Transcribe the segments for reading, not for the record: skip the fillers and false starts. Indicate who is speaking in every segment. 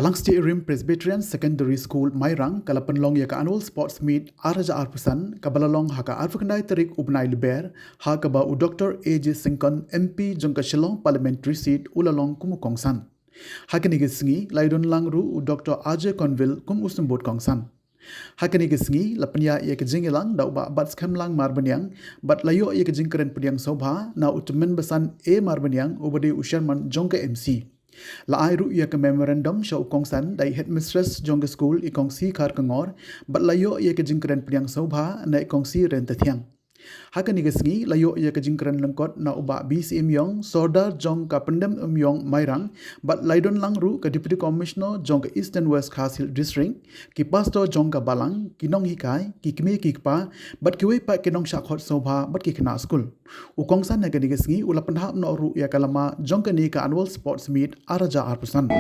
Speaker 1: Kalangsti Rim Presbyterian Secondary School Mairang kalapenlong ya ka annual sports meet araja arpusan kabalalong haka arfakandai tarik ubnai liber haka ba u Dr. A.J. Singkon MP jongka Shillong Parliamentary Seat ulalong kumukongsan. Haka nigisingi laidon langru u Dr. A.J. Conville kum usumbot kongsan. Haka nigisingi lapanya ya ka jingilang da uba bat skemlang marbanyang bat layo ya ka jingkeren pediang sobha na utumen besan A marbanyang ubade u Sherman jongka MC. Laai ru ia ke memorandum sya ukongsan dai headmistress jongga school ikongsi khar kangor bat layo ia ke jingkeren pediang sobha na ikongsi ren tathiang. Haka nigasngi layo ia ke jingkeren lengkot na uba BCM yong sordar jong ka pendem yong mairang bat laidon langru ke deputy commissioner jong ka East and West Khasil district ki pastor jong ka balang kinong hikai ki kimi ki pa bat kiwe pa kinong shakhot sobha bat ki khna school. Ukongsan na ke nigasngi ula pendhap no ru ia kalama jong ka ni ka annual sports meet araja arpusan.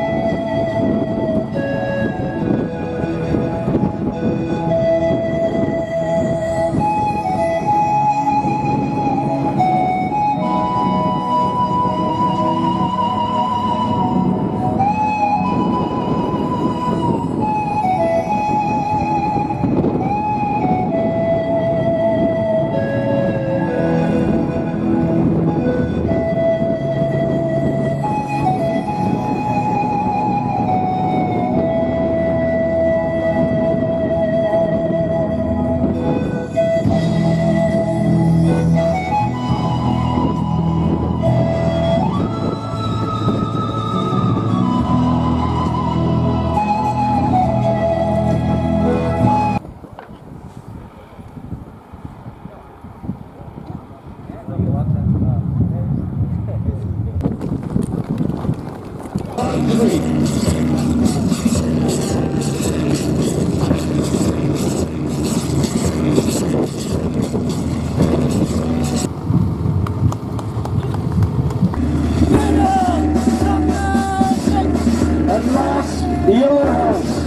Speaker 2: Your host,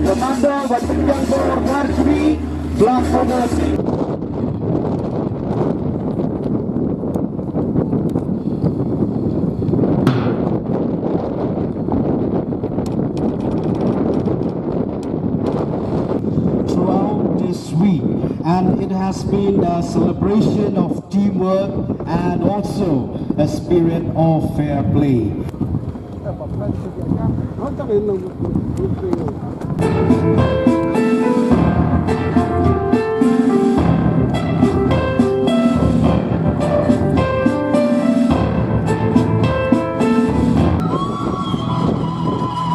Speaker 2: Commander Battalion Corps Varsity, Block Force. Throughout this week, and it has been a celebration of teamwork and also a spirit of fair play.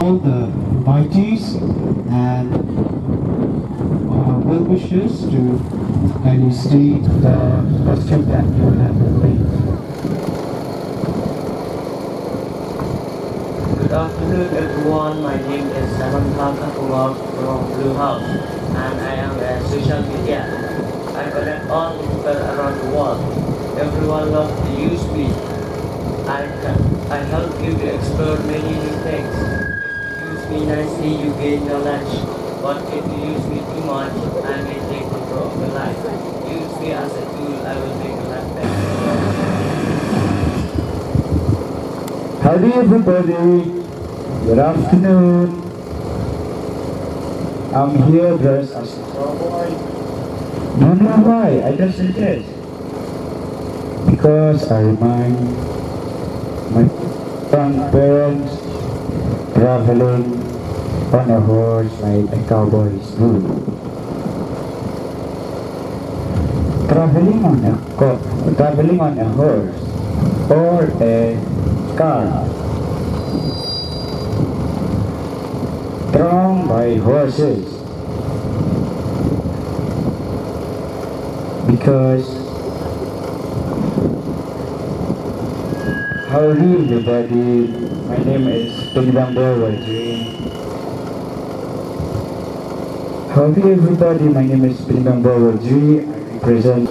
Speaker 2: All the invitees and well-wishers to kindly state the costume that you have made.
Speaker 3: Good afternoon everyone, my name is Samantha Kapoor from Blue House and I am a social media. I connect all people around the world. Everyone loves to use me. I help you to explore many new things. If you use me nicely, you gain knowledge. But if you use me too much, I may take control of your life. Use me as a tool, I will make your life better.
Speaker 2: Howdy everybody, good afternoon. I'm here dressed as a cowboy. No, why? I just suggest. Because I remind my grandparents traveling on a horse like a cowboys do. Traveling on a horse or a car drawn by horses, because howdy everybody, my name is Pingdang Bawajri. Howdy everybody, my name is Pingdang Bawajri. I represent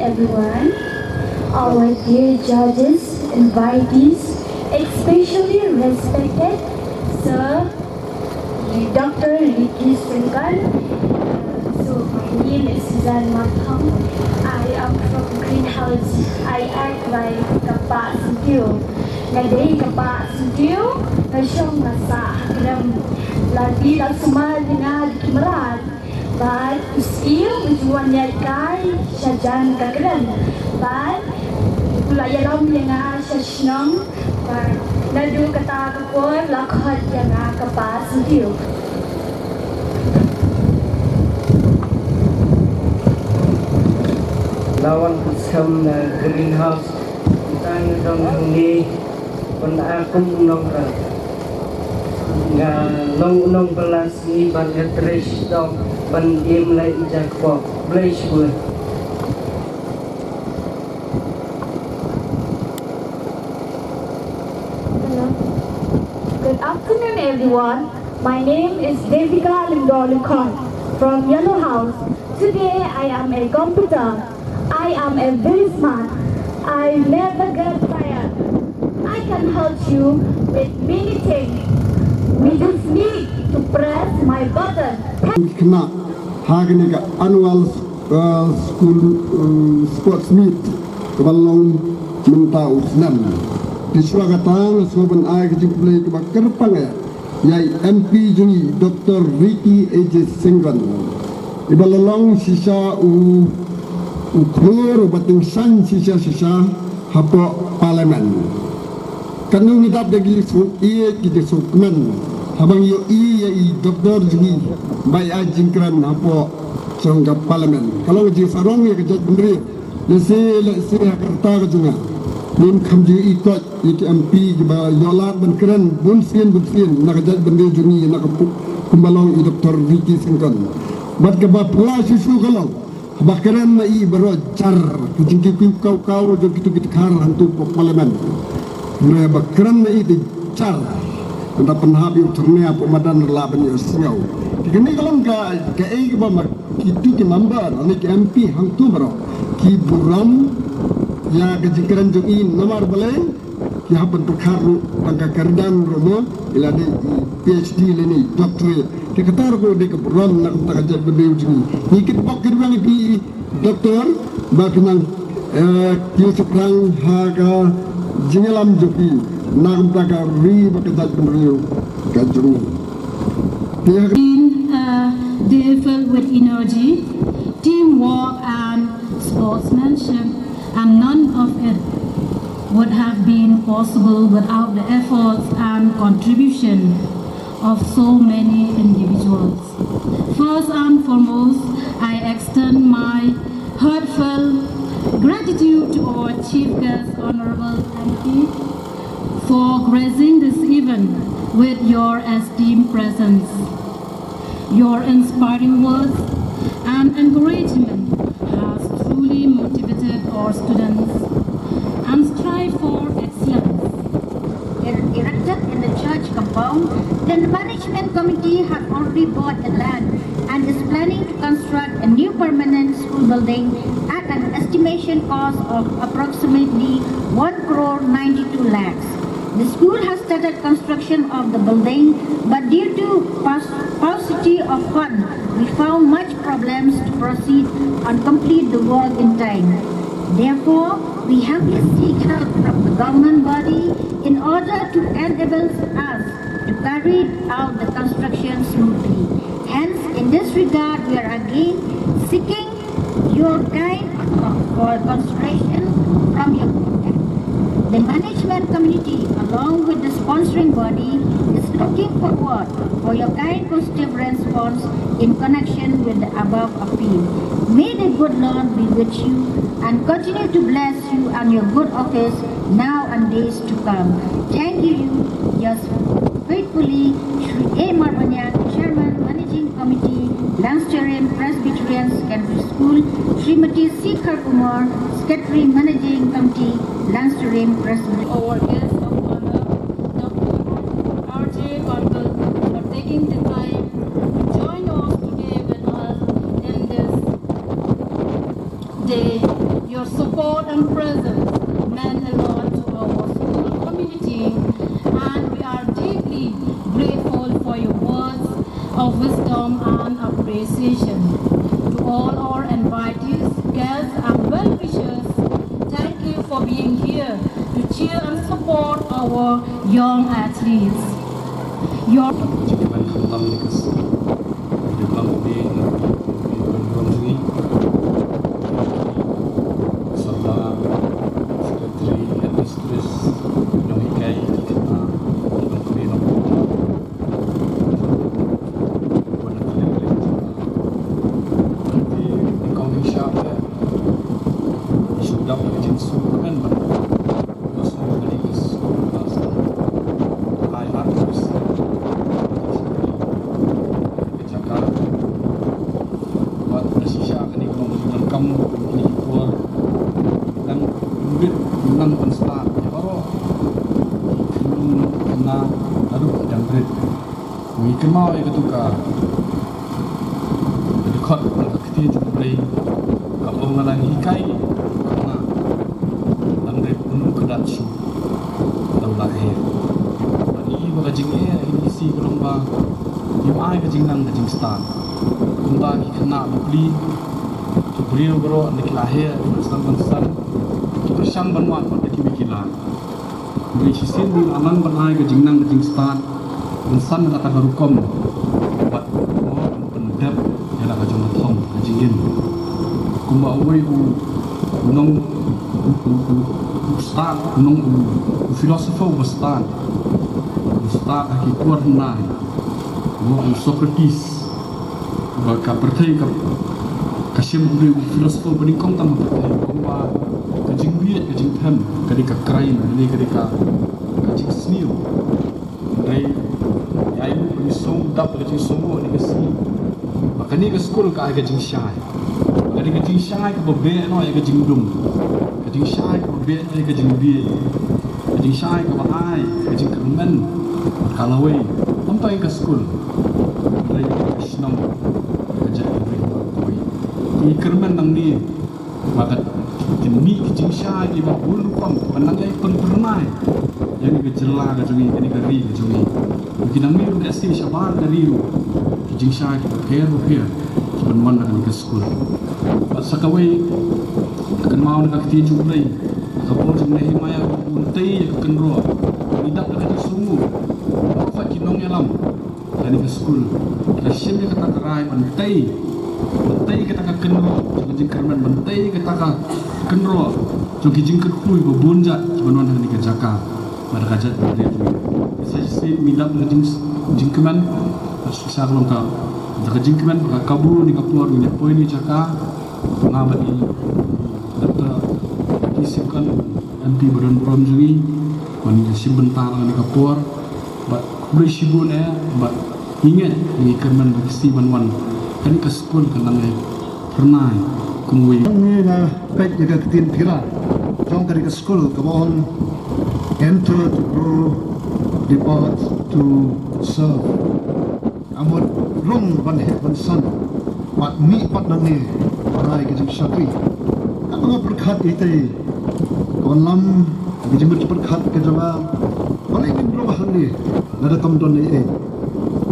Speaker 4: everyone. our dear judges, invitees, especially respected Sir Dr. Ricky Singhan. So my name is Suzanne Matham. I am from Greenhouse. I act like Kapak Studio. Nadai Kapak Studio, nasyong nasa hakram. Lagi lang sumal dengan kimerat. But still, tujuan kai syajan kagran. But pelayaran yang saya senang. But nadu kata kapur lakhat yang Kapak Studio.
Speaker 3: Lawan kusam na greenhouse kita ngedong ini pun aku nong nga nong belas ni ban trash dong ban im lai ijak po blaze pun.
Speaker 4: Hello. Good afternoon, everyone. My name is Devika Lindolikon from Yellow House. Today, I am a computer. I am a very smart. I never get tired. I can help you with many things. We just need to press my button.
Speaker 5: Kena hagniga annual school sports meet kebalong mentau senam diswagatan soban ai kejimplai ke kerpang yai MP Jungi Dr. Ricky AJ Singhan ibalalong sisa ukur bating san sisa hapo parlimen kanung hidap dagi su iye kita sukmen habang yo i Dr. Jungi bai ajingkran hapo sangga parlimen kalau ji farong ya kejat bendri lese kerta kejunga nim khamji ikot iki MP ba yolat benkeren bunsin nak kejat bendri Jungi nak kumbalong i Dr. Ricky Singhan bat ke ba pula susu kalau bakaran na i baro jar kujingki kau jo gitu khar hantu parlimen na bakaran na i di jar anda penhabi uturnya pemadan laban yo singau kini kalau ka ai ba itu ke member ani ke MP hang tu baro ki buram ya kejingkaran jo i nomor balai ki hapan perkharu tangka kardan romo ila de PhD leni doctorate ke katar ko de buram nak tak berdeu jini nikit bakir bang pi doktor bakinang ki sekrang haga jingalam joki nak tak ri bakajat berdeu kajuni
Speaker 6: Day filled with energy, teamwork and sportsmanship, and none of it would have been possible without the efforts and contribution of so many individuals. First and foremost, I extend my heartfelt gratitude to our Chief Guest, Honorable MP, for gracing this event with your esteemed presence. Your inspiring words and encouragement has truly motivated our students and strive for excellence.
Speaker 7: Erected in the church compound, the management committee has already bought the land and is planning to construct a new permanent school building at an estimation cost of approximately 1 crore 92 lakhs. The school has started construction of the building, but due to paucity of funds, we found much problems to proceed and complete the work in time. Therefore, we humbly seek help from the government body in order to enable us to carry out the construction smoothly. Hence, in this regard, we are again seeking your kind for consideration from your contact. The management committee, along with the sponsoring body, is looking forward for your kind positive response in connection with the above appeal. May the good Lord be with you and continue to bless you and your good office now and days to come. Thank you, yours faithfully, Shri A. Marbanyak, Chairman, Managing Committee, Lansterian Presbyterian Secondary School, Srimati Sikhar Kumar, Secretary Managing Committee, Lansterian Presbyterian.
Speaker 6: Our guest of honor, Dr. R.J. Kondal, for taking the time to join us today with us in this day. Your Your support and presence meant a lot to our school community, and we are deeply grateful for your words of wisdom and appreciation. To all our invitees, guests, and well-wishers, thank you for being here to cheer and support our young athletes. Your
Speaker 8: Cikiman Khantam Nikas di dalam di Bromsui serta Sekretari Administris Nohikai kita dalam Kabino pada kali-kali di Kampung Syabda sudah berjin sukan masuk dari kesulitan hai harus buat bersisa kini kalau merekam ini keluar dan duit menang penstart ya baru belum kena aduh dan berit mungkin mau ya ketuka dekat ketika juga beri kalau mengalang hikai karena dan berit penuh kedatsu dan lahir ini bagajingnya ini si gelombang yung ay kajing nang kajing start kunta kena beli beliau bro nikilahir san kita syam banwan pada kibikilah beli sisin bin aman ban ay kajing nang kajing start san kata garukom buat mau pendap ya la kajing thong kajingin kumba uwi nong start nong filosofer start aki kuat nai Bukan Socrates, bahkan percaya kasih memberi filosofi berdikong tanpa percaya bahwa kajing biat, kajing tem, ketika krain, ketika kajing senior, dari ayu pemisong dap kajing sungguh ni kasi, maka ni ke sekolah ke kajing syai, maka ni kajing syai ke berbeza no ya kajing dum, kajing syai ke berbeza no ya kajing biat, kajing syai ke bahai, kajing kermen, kalau we, sampai ke sekolah. Dari Islam kerja di Bangkoi. Ini kerman nang ni, maka kini kecing syai iba bulu pam, panang ay pernai. Yang ini kejelah kejungi, ini keri kejungi. Mungkin nang ni udah sih syabar dari kecing syai repair, sebenarnya akan ke sekolah. Sakawai akan mau nak ketiju lagi. Kapal jenah himaya untai akan roh. Tidak akan sungguh. Apa kinong yalam. Dari ke sekolah, rasim kita kerai mentai kita ke kenro, jeng kerman mentai kita ke kenro, jeng kerkui berbunjat, sebenarnya dengan jaka, pada kajat dari itu. Saya sih minta jeng kerman, saya kalau ka, jeng kerman kabur ni kapur ni poin ni jaka, ngabat ni, data kisahkan anti badan Bromsui, mani simbentar ni kapur, bat bersibun bat ingat ini kerman bagi banwan kan ke sekolah kan nang pernah kumui
Speaker 5: ini na pek jaga ketin tira jong ke sekolah kebon enter to grow depart to serve amot rong ban het ban san pat mi pat nang ni rai ke syakri kalau berkat itu kon lam dijemput berkat ke jawa paling berubah ni nada kam don ni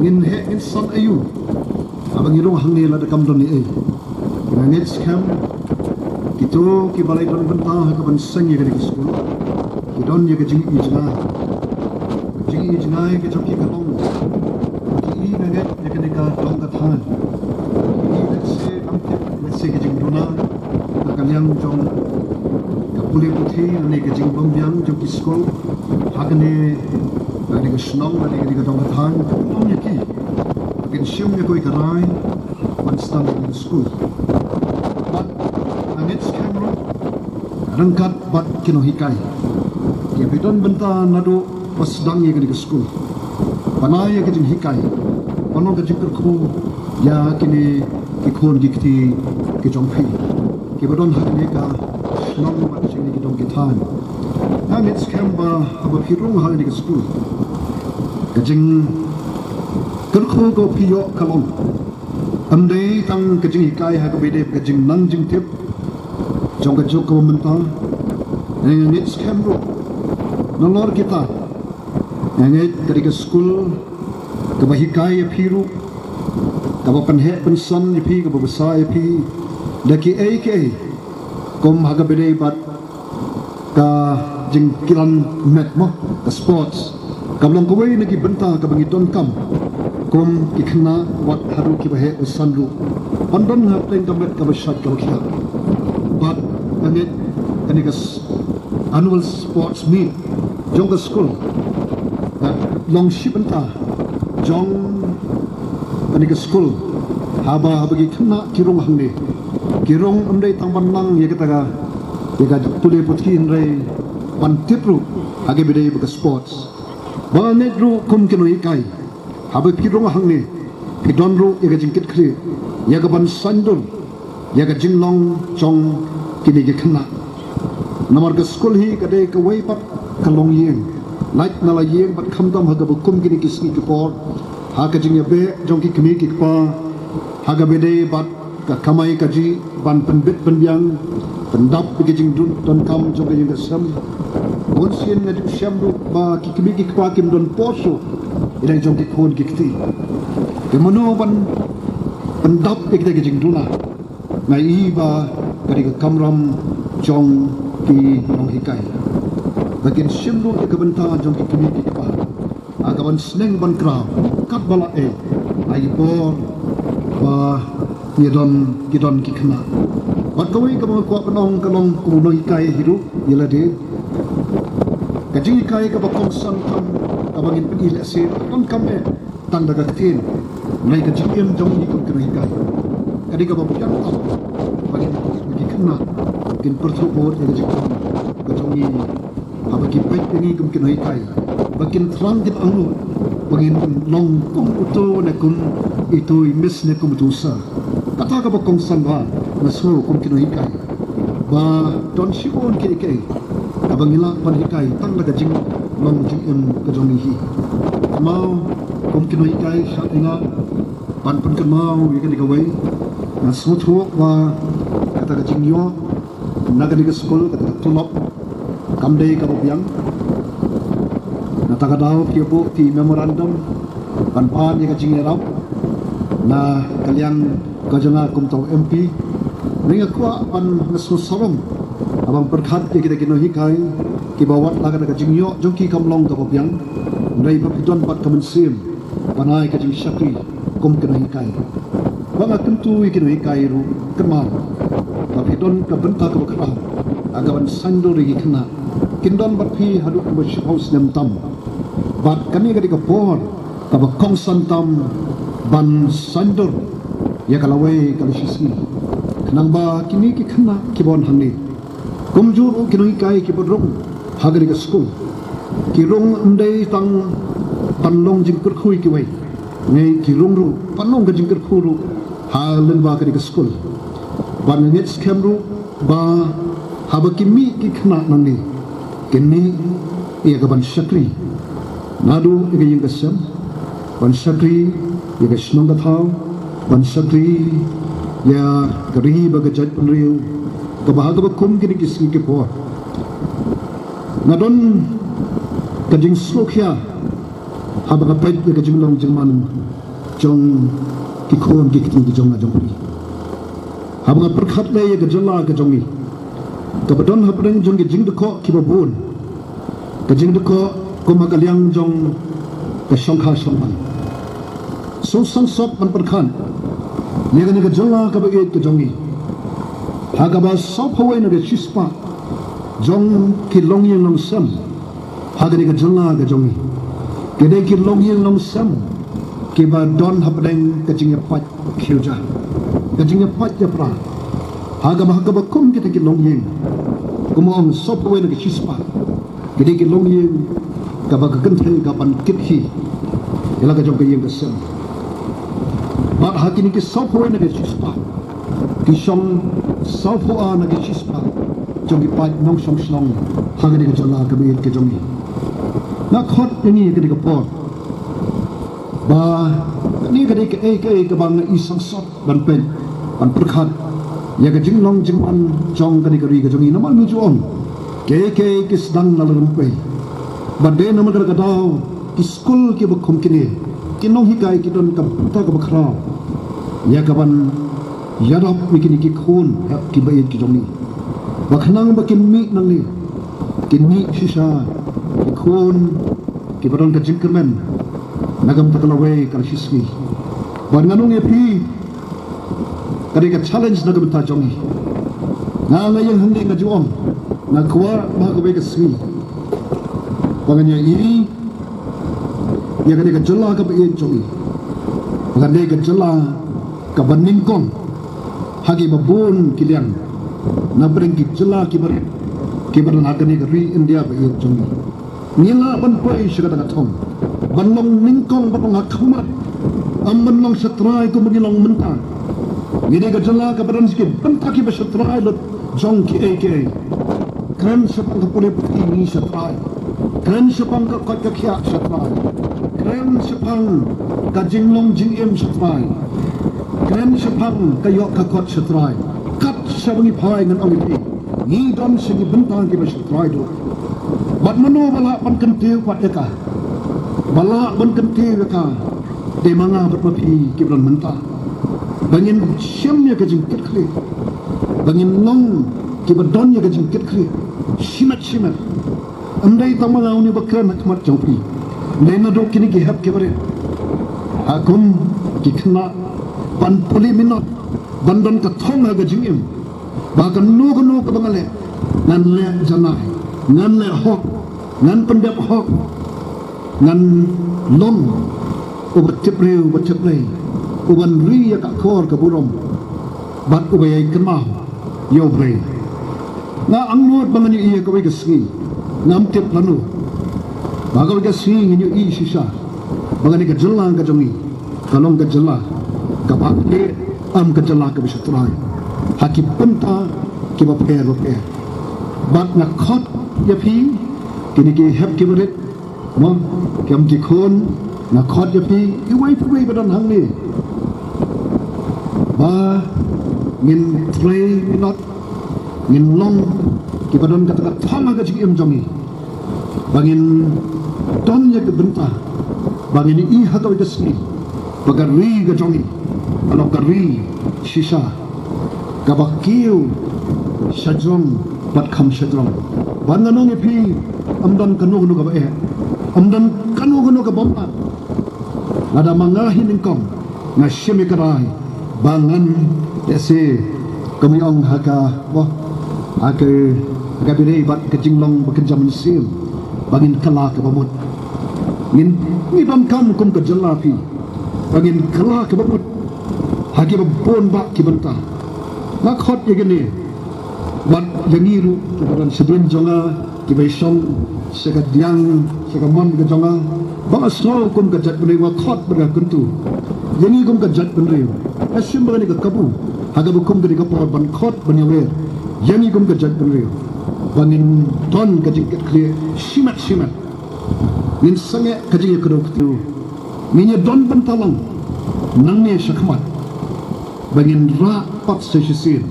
Speaker 5: ngin he ngin san ayu abang irong hangi la dekam don ni ngit scam kito ki balai don bentah ka ban seng ye ke sekolah ki don ye ke jing ijna ke joki ka long ki nget ye ke ka dong ka than ki se amte se ke jing dona ka yang jong ka puli puthi ni ke jing bom yang joki sekolah hakne dari ke senang dari ke dong ka than om ye ki Mungkin sium ya koi karai, manstan di school. Bat angit kamera, rangkat bat kino hikai. Kia bidon benta nado pas dang ya ke school. Panai ya kejing hikai, panong kejing kerku ya kini kikon gikti kejongpi. Kia bidon hakni ka senang bat sini kidong kitan. Angit kamera abah hirung hal di school. Kejing kerku ko piyo kalong amdei tang kejing ikai ha ko bede kejing nang jing tip jong ka juk ka mentah ngit scam ru nolor kita ngit dari ke school ke bahikai piru ka penhe pensan pi ka besar pi daki AK kom haga bedai bat ka jingkilan met mo ka sports kablong kawai nagi benta ka bangiton kam kom ikna wat haru ki bahe sandu pandon ha teng ka met ka besat ka khia but ngit kani ka annual sports meet jong ka school long shipenta jong kani ka school haba bagi kena kirong hangni kirong amdai tangban nang ya kata ya tule putki indrai pan tipru age bidai baka sports ba netru kum kino ikai haba kirong hangni pidon ru ya jingkit khri ya ban sandur ya jinglong chong kini ge kena namar ka school hi kade ka wai pat kalong yeng like nala yeng pat khamdam haga bukum kini kisni ki por ha ka jing ya be jong ki kmi ki pa haga bidai bat ka kamai kaji ban penbit penbiang pendap pikijing don kam joga yang sam bonsin ngadu syamdu ba kikimi kikpa kim don poso ida jong ki khon kikti kemono ban pendap pikijing duna ngai ba dari ka kamram jong ki nong hikai bagian syamdu ke benta jong kikimi kikpa agaban sneng ban kra kat bala ai por ba Gidon kikna. Wat kawai kamu kuat penong kalong kuno ikai hidup ialah dia. Kajing ikai kabakong santam kabangin penilai se ton kame tanda gatin. Nai kajing yang jong ikut kena ikai. Kadi kabak yang tau bagi kena kin pertubot yang kajing kajongi abagi baik ini kum kena ikai. Bakin terang kin anu bangin long kum uto nakun itu miss nakum dosa. Kata ka bakong sangha na so kung kinohikai ba don shibon kike abangila panhikai tang laga jing long jing kajonihi mau kung kinohikai shatinga pan kemau yake digawai na suthu wa kata ka jing yo naga diga school kata tulop kamdei ka bobyang na taga daw kibo ti memorandum pan yake jing yarap na kalian kajanga kumtau MP ringa kuat pan nasu sorong abang berkat kita kino hikai ki bawat laga daga jingyo jongki kamlong ka bobyang ndai bapidon pat kamensim panai ka jing syakri kum kino hikai banga kentu kino hikai ru kemal bapidon ka benta ka bakra agaban sando ri kena kindon batpi haduk ka haus nem tam bat kami ka dikapor ka bakong santam ban sandor ya kalawai kalishisi kenang ba kini ki khna kibon hangni kumjur o kinoi kai ki bodrong hagari ka school ki rong amdei tang panlong jingkur khui ki wai ngai ki rong ru panlong ka jingkur khu ru ha len ba ka school ban ngit scam ru ba haba kimi ki khna nangni kini ya ka ban shakri nadu ke ying ka sam ban shakri ya ka shnong ka thau ban sakri ya kari bagajat penriu kebahaga bakum kini kisi ke po ngadon kajing slokya haba kapait ya kajing long jingman jong kikon kikti di jong ajong ni haba perkhat le ya kajala kajongi kabadon hapreng jong jing deko kibabun kajing deko komagaliang jong kasongkha sompan so sangsop man perkhan Nika nika jala kabagit kajongi hagaba sop hawai naga chispa jong ki long yang long sam haga nika jala kajongi kede ki long yang long sam ki ba don hapdeng kajing pat khilja kajing pat ya pra haga ba kum kita ki long yang kumong sop hawai naga chispa kede ki long yang kabag ganthai kapan kithi ila kajong ka yang kasam Mat hati ni ki sopo na ki chispa, ki song sopo na ki chispa, jong ki pat nong song song, haga ni ka jala kami ke jongi. Na khot ni ki ka por, ba ni ka ke bang isang sot ban pen ban perkhat, ya ke jinglong jingman jong kani kari ke jongi namal muju on ke sedang nalar rumpai badai nama kara kadau ki skul ki bakom kini kinong hikai ki don ka ta ka bakra ya kaban yadap mikini ki khun ki bayin ki jongi bakhnang bakin mi nang ni kini sisa ki khun ki baron ka jingkermen nagam takalawe kal sismi ban nganong epi kari ka challenge nagam ta jongi na layang handi nga juong na kuwa mahakabe ka smi panganya ini ya kari ka jala ka bayin jongi panganya ka jala ka baningkong hagi babun kiliang na bring ki jala ki baran hakani ka ri India bayin jongi nila ban poi shikata ka thong banlong ningkong batong hakmat am banlong satrai ko magilong mentang ngide ka jala ka baran sikit bantaki ba satrai lot jong ki eke kran sapang ka puli puti ni satrai kran sapang ka kot ka khia satrai kran sapang ka jinglong jingem satrai kran sapang ka yok ka kot satrai kat sabangi phai ngan awiti ni don sigi bentang ki ba satrai do bat manu bala pan kentiu pat eka bala ban kentiu eka de manga bat mapi ki blan mentah bangin syamnya ka jingkit khli bangin long ki badonnya ka jingkit khli shimat andai tamanga uni bakran khmat chaupi lena do kini ki hap ke bare akun ki khna pan poli minot bandon ka thonga ka jingim bakan nu ka bangale nan le janai ngan le hok ngan pendap hok ngan lom ubat tiprei uban ri ya ka khor ka burom bat ubay kemah yo bre na angnot bangani iya ka ka singi ngam tip lanu bagal ka singi nyu i sisa bangani ka jelang ka jongi kalong ka jela ka bakle am ka jela ka bisatrai haki punta ki ba per bat na khot ya phi kini ki hep ki bret mo kem ki khon na khot ya phi i wai phui ba dan hang ni ba ngin trei minot ngin long ki ba don kata thama ka jing em jongi bangin ton ya ke benta bangin i ha ka sni bagari ka jongi alo kari sisa ka bakiu sajong bat kham sajong ban nganong epi amdan kanu ka ba amdan kanu ka bomba nada mangahin ingkong na shimikarai bangan tese kami ong haka wah ake gabire bat kejinglong bekerja mensil bangin kala ke bamut ni bam kam kum ke jalapi bangin kala ke bamut hagi babon bak ki benta nak hot ye gini bat yangiru dan sedin jonga ki baisong sekadiang sekamon ke jonga ba asno kum ke jat bene wa khot bera kuntu yangi kum ke jat bene asim bene ke kabu haga bukum ke ka por ban khot bene wer yangi kum ke jat bene bangin ton ke jingket kle simat min sange ke jing ke doktu minya don bantalang nangnya sakmat bangin ra pat sesin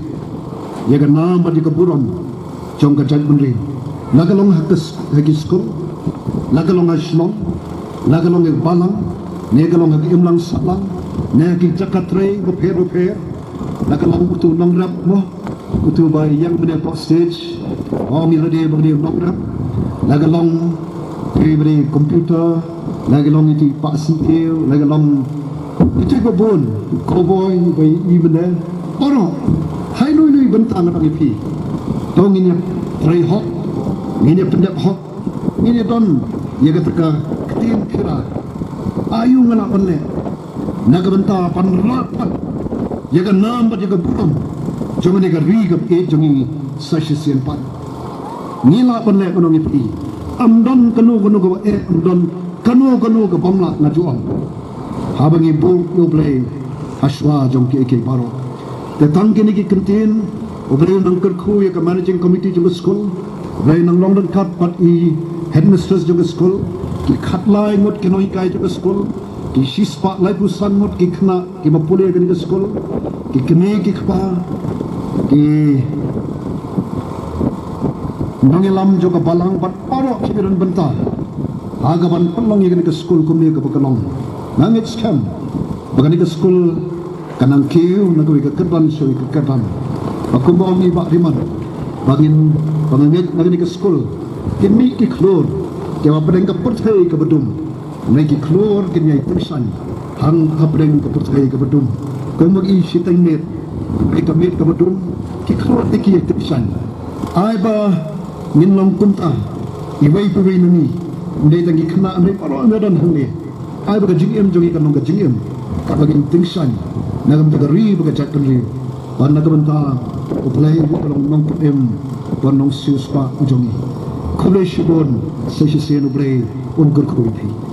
Speaker 5: ya ga nam ba di ka buram jong ke jat bene nagalong hakes hagi skul nagalong aslong nagalong balang negalong hagi imlang salang negi jakatre beper nagalong utu nongrap mo utu bay yang bene pok stage mi rade berde nongrap nagalong berde komputer nagalong iti pak sitiu nagalong iti ko bon cowboy bay ibne oro hai lui bentang na pangipi dong ini tray hok ini pendap hok ini don ya ketika ketin kira ayu ngana panle naga benta pan rapat ya ga nam ba ya ga buram jangan ga ri ga e jangi sasisian pan nila panle kono ngipi amdon kanu ga amdon kanu ga bamla na juam habangi bu yo play haswa jong ke baro te tang kini ki kentin obre nang kerku ya ka managing committee jong school Rai nang long dan kat pat i headmistress juga school ki khat lai ngot ke noi kai juga school ki sispa lai pusan ngot ki khna ki mapule ke school ki kene ki khpa Ki Nangilam juga balang bat parok kibiran bentah. Agaban pelong yang ke school kumni ke bekalong. Nangit scam. Bagani ke school kanang kiu nagawi ke kerban sui ke kerban. Aku mau ngibak riman. Bagin pangangit nagani ke school. Kini ki klor. Kewa pedeng ke pertai ke bedum. Nagi klor kini ay tulisan. Hang hapdeng ke pertai ke bedum. Kau magi siteng net. Ika met ke bedum. Ki klor tiki ay tulisan. Ay ba minlong kunta. Iway paway nani. Hindi tangi kena amri paro anadan hangli. Ay baga jingim jongi kanong ka jingim. Kapaging tingsan. Nagam tagari baga jatan ri. Pan nagamanta. Uplay kalong nong putim. Pan nong siuspa ujongi. Kulay shibon. Sa sisiyan ublay. Ungur kuwipi.